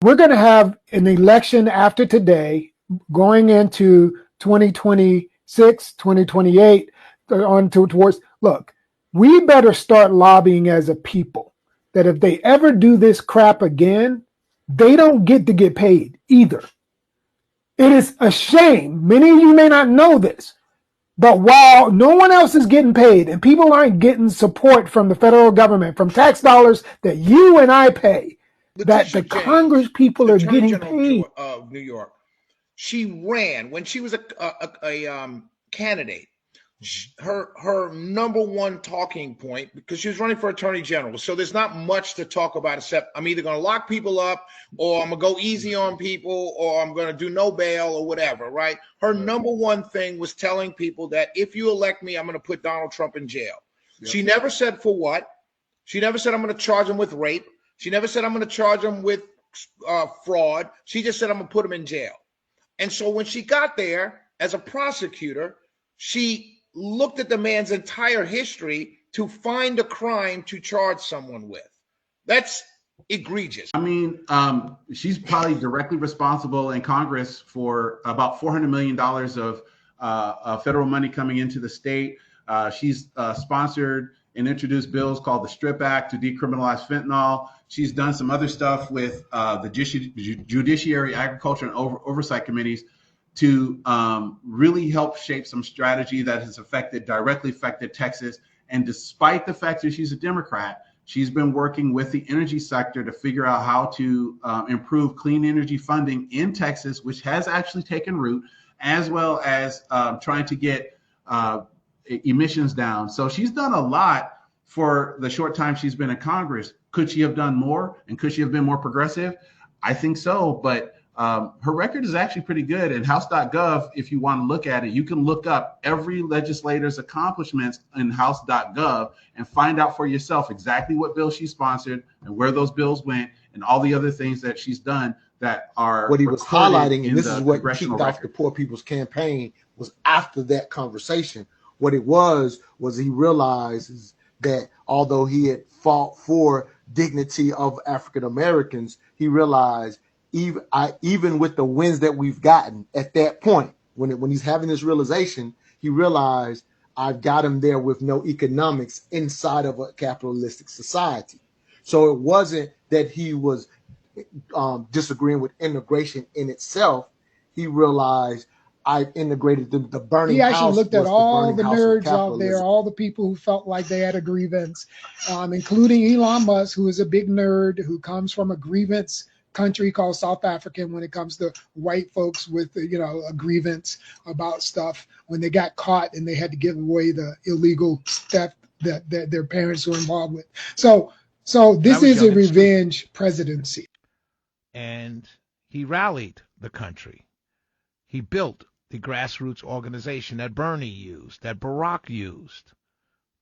We're going to have an election after today going into 2026, 2028 on towards, look, we better start lobbying as a people that if they ever do this crap again, they don't get to get paid either. It is a shame. Many of you may not know this, but while no one else is getting paid and people aren't getting support from the federal government, from tax dollars that you and I pay, that the Congress people are getting paid. Of New York, she ran when she was a candidate. Her number one talking point, because she was running for attorney general, so there's not much to talk about except I'm either going to lock people up, or I'm going to go easy on people, or I'm going to do no bail or whatever, right? Her number one thing was telling people that if you elect me, I'm going to put Donald Trump in jail. Yep. She never said for what. She never said I'm going to charge him with rape. She never said I'm going to charge him with fraud. She just said I'm going to put him in jail. And so when she got there as a prosecutor, she looked at the man's entire history to find a crime to charge someone with. That's egregious. I mean, she's probably directly responsible in Congress for about $400 million of federal money coming into the state. She's sponsored and introduced bills called the Strip Act to decriminalize fentanyl. She's done some other stuff with the Judiciary, Agriculture, and Oversight Committees to really help shape some strategy that has directly affected Texas. And despite the fact that she's a Democrat, she's been working with the energy sector to figure out how to improve clean energy funding in Texas, which has actually taken root, as well as trying to get emissions down. So she's done a lot for the short time she's been in Congress. Could she have done more? And could she have been more progressive? I think so, but her record is actually pretty good. And House.gov, if you want to look at it, you can look up every legislator's accomplishments in House.gov and find out for yourself exactly what bills she sponsored and where those bills went and all the other things that she's done that are what he was highlighting. And this is what kicked off the Poor People's Campaign was after that conversation. What it was he realizes that although he had fought for dignity of African Americans, he realized even with the wins that we've gotten at that point, when he's having this realization, he realized I've got him there with no economics inside of a capitalistic society. So it wasn't that he was disagreeing with integration in itself. He realized I've integrated the burning. He actually house looked at was all the burning house of nerds out capitalism. there, all the people who felt like they had a grievance, including Elon Musk, who is a big nerd who comes from a grievance country called South Africa when it comes to white folks with, a grievance about stuff when they got caught and they had to give away the illegal theft that their parents were involved with. So this is a revenge presidency. And he rallied the country. He built the grassroots organization that Bernie used, that Barack used,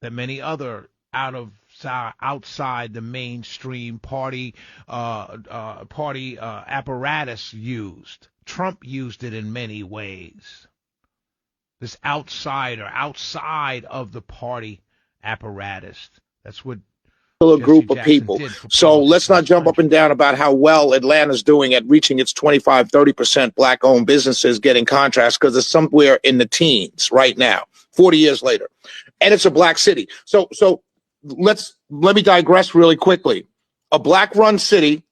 that many other outside the mainstream party apparatus used. Trump used it in many ways. This outside of the party apparatus. That's what A group of people. So let's not jump up and down about how well Atlanta's doing at reaching its 25-30% black-owned businesses getting contracts, because it's somewhere in the teens right now, 40 years later, and it's a black city. So let me digress really quickly. A black-run city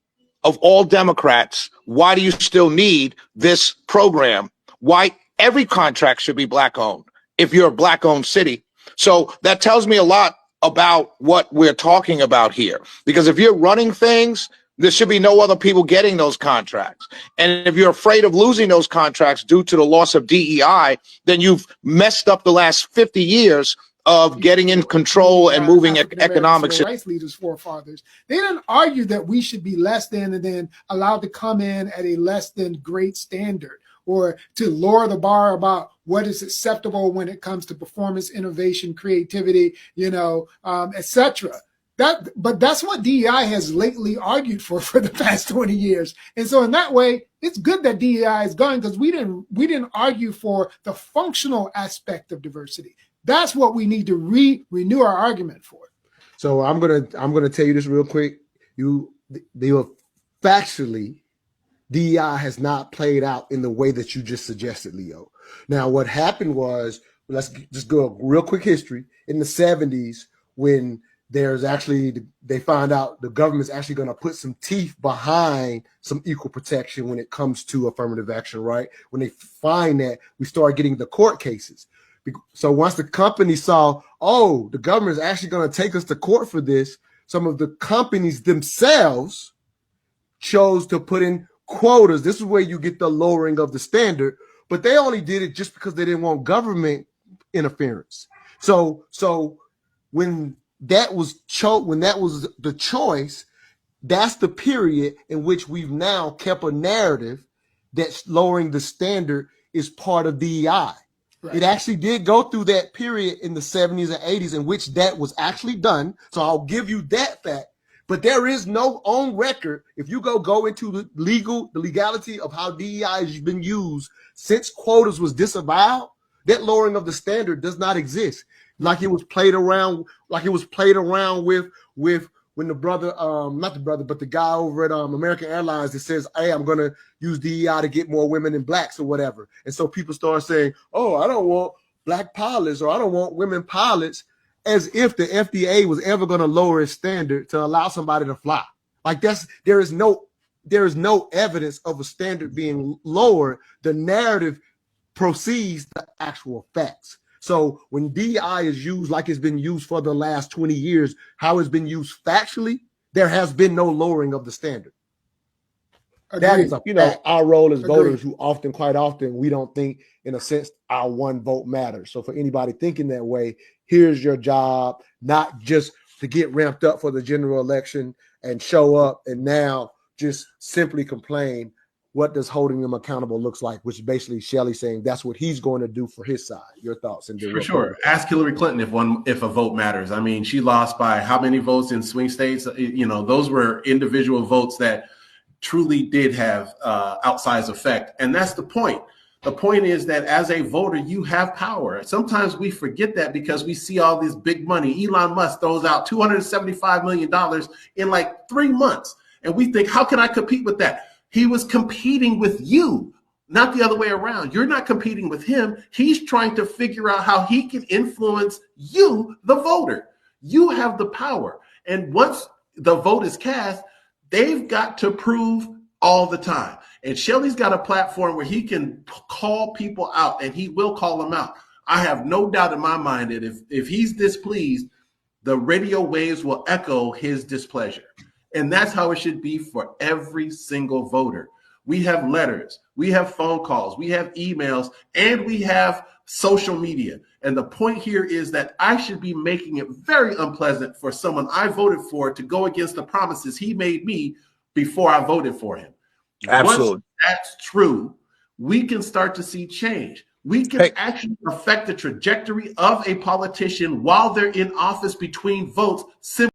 of all Democrats. Why do you still need this program? Why every contract should be black-owned if you're a black-owned city? So that tells me a lot about what we're talking about here, because if you're running things, there should be no other people getting those contracts. And if you're afraid of losing those contracts due to the loss of DEI, then you've messed up the last 50 years of getting in control and moving economics. Civil rights leaders, forefathers, they didn't argue that we should be less than and then allowed to come in at a less than great standard, or to lower the bar about what is acceptable when it comes to performance, innovation, creativity, etc. But that's what DEI has lately argued for the past 20 years. And so in that way, it's good that DEI is gone, because we didn't argue for the functional aspect of diversity. That's what we need to renew our argument for. So I'm gonna tell you this real quick. They were factually DEI has not played out in the way that you just suggested, Leo. Now, what happened was, let's just go a real quick history. In the 70s, when they find out the government's actually going to put some teeth behind some equal protection when it comes to affirmative action, right? When they find that, we start getting the court cases. So once the company saw, oh, the government is actually going to take us to court for this, some of the companies themselves chose to put in quotas. This is where you get the lowering of the standard, but they only did it just because they didn't want government interference. So when that was the choice, that's the period in which we've now kept a narrative that lowering the standard is part of DEI. Right. It actually did go through that period in the 70s and 80s in which that was actually done. So I'll give you that fact. But there is no on record. If you go into the legality of how DEI has been used since quotas was disavowed, that lowering of the standard does not exist. Like it was played around with when the brother, not the brother, but the guy over at American Airlines that says, hey, I'm going to use DEI to get more women and blacks or whatever. And so people start saying, oh, I don't want black pilots or I don't want women pilots, as if the FDA was ever going to lower its standard to allow somebody to fly. Like there is no evidence of a standard being lowered. The narrative precedes the actual facts. So when DEI is used like it's been used for the last 20 years, how it's been used factually, there has been no lowering of the standard. Agreed. That is our role as voters who quite often, we don't think, in a sense, our one vote matters. So for anybody thinking that way, here's your job, not just to get ramped up for the general election and show up and now just simply complain. What does holding them accountable looks like, which basically Shelley saying that's what he's going to do for his side. Your thoughts? And for sure. Ask Hillary Clinton if a vote matters. I mean, she lost by how many votes in swing states? Those were individual votes that truly did have outsized effect. And that's the point. The point is that as a voter, you have power. Sometimes we forget that because we see all this big money. Elon Musk throws out $275 million in like 3 months. And we think, how can I compete with that? He was competing with you, not the other way around. You're not competing with him. He's trying to figure out how he can influence you, the voter. You have the power. And once the vote is cast, they've got to prove all the time. And Shelley's got a platform where he can call people out, and he will call them out. I have no doubt in my mind that if he's displeased, the radio waves will echo his displeasure. And that's how it should be for every single voter. We have letters, we have phone calls, we have emails, and we have social media. And the point here is that I should be making it very unpleasant for someone I voted for to go against the promises he made me before I voted for him. Absolutely. Once that's true, we can start to see change. We can actually affect the trajectory of a politician while they're in office between votes simply